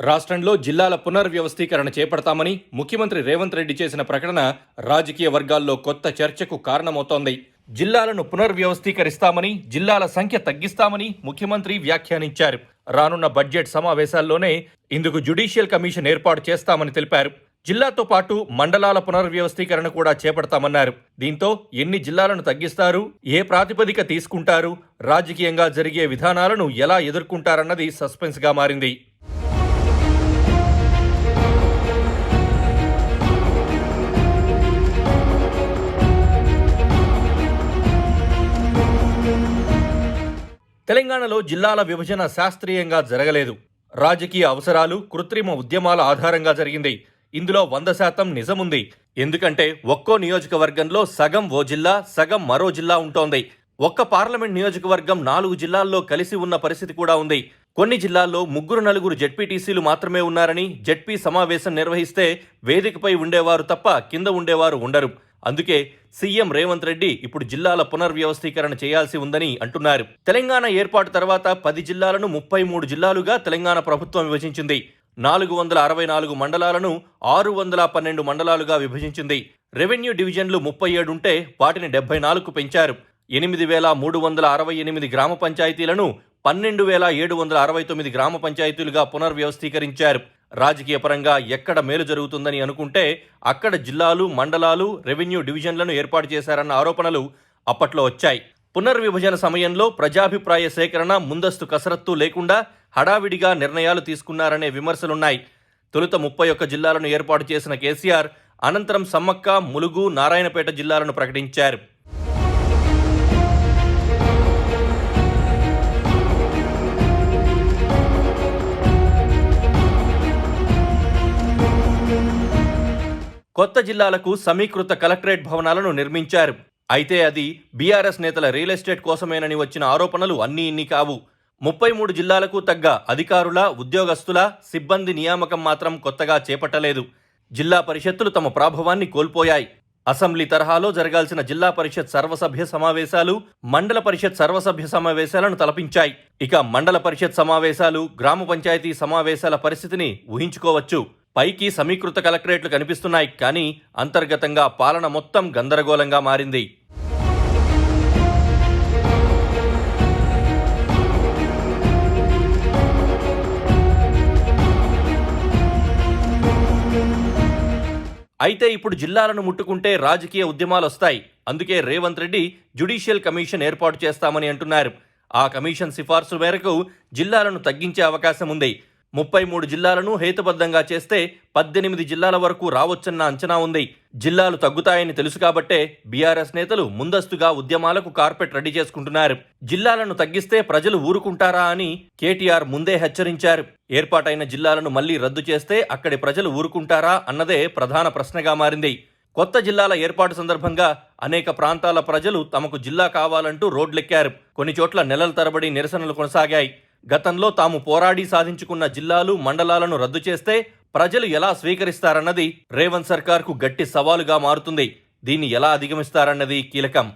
రాష్ట్రంలో జిల్లాల పునర్వ్యవస్థీకరణ చేపడతామని ముఖ్యమంత్రి రేవంత్ రెడ్డి చేసిన ప్రకటన రాజకీయ వర్గాల్లో కొత్త చర్చకు కారణమవుతోంది. జిల్లాలను పునర్వ్యవస్థీకరిస్తామని, జిల్లాల సంఖ్య తగ్గిస్తామని ముఖ్యమంత్రి వ్యాఖ్యానించారు. రానున్న బడ్జెట్ సమావేశాల్లోనే ఇందుకు జ్యుడిషియల్ కమిషన్ ఏర్పాటు చేస్తామని తెలిపారు. జిల్లాతో పాటు మండలాల పునర్వ్యవస్థీకరణ కూడా చేపడతామన్నారు. దీంతో ఎన్ని జిల్లాలను తగ్గిస్తారు, ఏ ప్రాతిపదిక తీసుకుంటారు, రాజకీయంగా జరిగే విధానాలను ఎలా ఎదుర్కొంటారన్నది సస్పెన్స్గా మారింది. తెలంగాణలో జిల్లాల విభజన శాస్త్రీయంగా జరగలేదు. రాజకీయ అవసరాలు, కృత్రిమ ఉద్యమాల ఆధారంగా జరిగింది. ఇందులో 100% నిజముంది. ఎందుకంటే ఒక్కో నియోజకవర్గంలో సగం ఓ జిల్లా, సగం మరో జిల్లా ఉంటోంది. ఒక్క పార్లమెంట్ నియోజకవర్గం 4 జిల్లాల్లో కలిసి ఉన్న పరిస్థితి కూడా ఉంది. కొన్ని జిల్లాల్లో 3-4 జెడ్పీటీసీలు మాత్రమే ఉన్నారని, జెడ్పీ సమావేశం నిర్వహిస్తే వేదికపై ఉండేవారు తప్ప కింద ఉండేవారు ఉండరు. అందుకే సీఎం రేవంత్ రెడ్డి ఇప్పుడు జిల్లాల పునర్వ్యవస్థీకరణ చేయాల్సి ఉందని అంటున్నారు. తెలంగాణ ఏర్పాటు తర్వాత 10 జిల్లాలను 33 జిల్లాలుగా తెలంగాణ ప్రభుత్వం విభజించింది. 464 మండలాలను 612 మండలాలుగా విభజించింది. రెవెన్యూ డివిజన్లు 37 ఉంటే వాటిని 74కు పెంచారు. 8,368 గ్రామ పంచాయతీలను 12,769 గ్రామ పంచాయతీలుగా పునర్వ్యవస్థీకరించారు. రాజకీయ పరంగా ఎక్కడ మేలు జరుగుతుందని అనుకుంటే అక్కడ జిల్లాలు, మండలాలు, రెవెన్యూ డివిజన్లను ఏర్పాటు చేశారన్న ఆరోపణలు అప్పట్లో వచ్చాయి. పునర్విభజన సమయంలో ప్రజాభిప్రాయ సేకరణ, ముందస్తు కసరత్తు లేకుండా హడావిడిగా నిర్ణయాలు తీసుకున్నారనే విమర్శలున్నాయి. తొలుత 31 జిల్లాలను ఏర్పాటు చేసిన కేసీఆర్ అనంతరం సమ్మక్క, ములుగు, నారాయణపేట జిల్లాలను ప్రకటించారు. కొత్త జిల్లాలకు సమీకృత కలెక్టరేట్ భవనాలను నిర్మించారు. అయితే అది బీఆర్ఎస్ నేతల రియల్ ఎస్టేట్ కోసమేనని వచ్చిన ఆరోపణలు అన్నీ ఇన్ని కావు. 33 జిల్లాలకు తగ్గ అధికారుల, ఉద్యోగస్తుల, సిబ్బంది నియామకం మాత్రం కొత్తగా చేపట్టలేదు. జిల్లా పరిషత్తులు తమ ప్రాభవాన్ని కోల్పోయాయి. అసెంబ్లీ తరహాలో జరగాల్సిన జిల్లా పరిషత్ సర్వసభ్య సమావేశాలు, మండల పరిషత్ సర్వసభ్య సమావేశాలను తలపించాయి. ఇక మండల పరిషత్ సమావేశాలు, గ్రామ పంచాయతీ సమావేశాల పరిస్థితిని ఊహించుకోవచ్చు. పైకి సమీకృత కలెక్టరేట్లు కనిపిస్తున్నాయి, కానీ అంతర్గతంగా పాలన మొత్తం గందరగోళంగా మారింది. అయితే ఇప్పుడు జిల్లాలను ముట్టుకుంటే రాజకీయ ఉద్యమాలు వస్తాయి. అందుకే రేవంత్ రెడ్డి జ్యుడిషియల్ కమిషన్ ఏర్పాటు చేస్తామని అంటున్నారు. ఆ కమిషన్ సిఫార్సు మేరకు జిల్లాలను తగ్గించే అవకాశం ఉంది. 33 జిల్లాలను హేతుబద్ధంగా చేస్తే 18 జిల్లాల వరకు రావచ్చన్న అంచనా ఉంది. జిల్లాలు తగ్గుతాయని తెలుసు కాబట్టే బీఆర్ఎస్ నేతలు ముందస్తుగా ఉద్యమాలకు కార్పెట్ రెడీ చేసుకుంటున్నారు. జిల్లాలను తగ్గిస్తే ప్రజలు ఊరుకుంటారా అని కేటీఆర్ ముందే హెచ్చరించారు. ఏర్పాటైన జిల్లాలను మళ్లీ రద్దు చేస్తే అక్కడి ప్రజలు ఊరుకుంటారా అన్నదే ప్రధాన ప్రశ్నగా మారింది. కొత్త జిల్లాల ఏర్పాటు సందర్భంగా అనేక ప్రాంతాల ప్రజలు తమకు జిల్లా కావాలంటూ రోడ్లెక్కారు. కొన్ని చోట్ల నెలల తరబడి నిరసనలు కొనసాగాయి. గతంలో తాము పోరాడి సాధించుకున్న జిల్లాలు, మండలాలను రద్దు చేస్తే ప్రజలు ఎలా స్వీకరిస్తారన్నది రేవంత్ సర్కార్కు గట్టి సవాలుగా మారుతుంది. దీన్ని ఎలా అధిగమిస్తారన్నది కీలకం.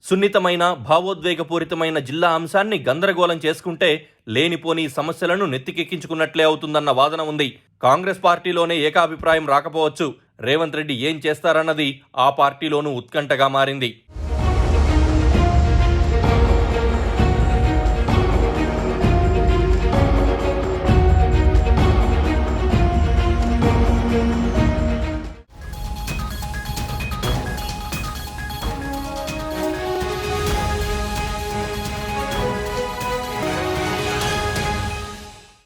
సున్నితమైన, భావోద్వేగపూరితమైన జిల్లా అంశాన్ని గందరగోళం చేసుకుంటే లేనిపోని సమస్యలను నెత్తికెక్కించుకున్నట్లే అవుతుందన్న వాదన ఉంది. కాంగ్రెస్ పార్టీలోనే ఏకాభిప్రాయం రాకపోవచ్చు. రేవంత్ రెడ్డి ఏం చేస్తారన్నది ఆ పార్టీలోనూ ఉత్కంఠగా మారింది.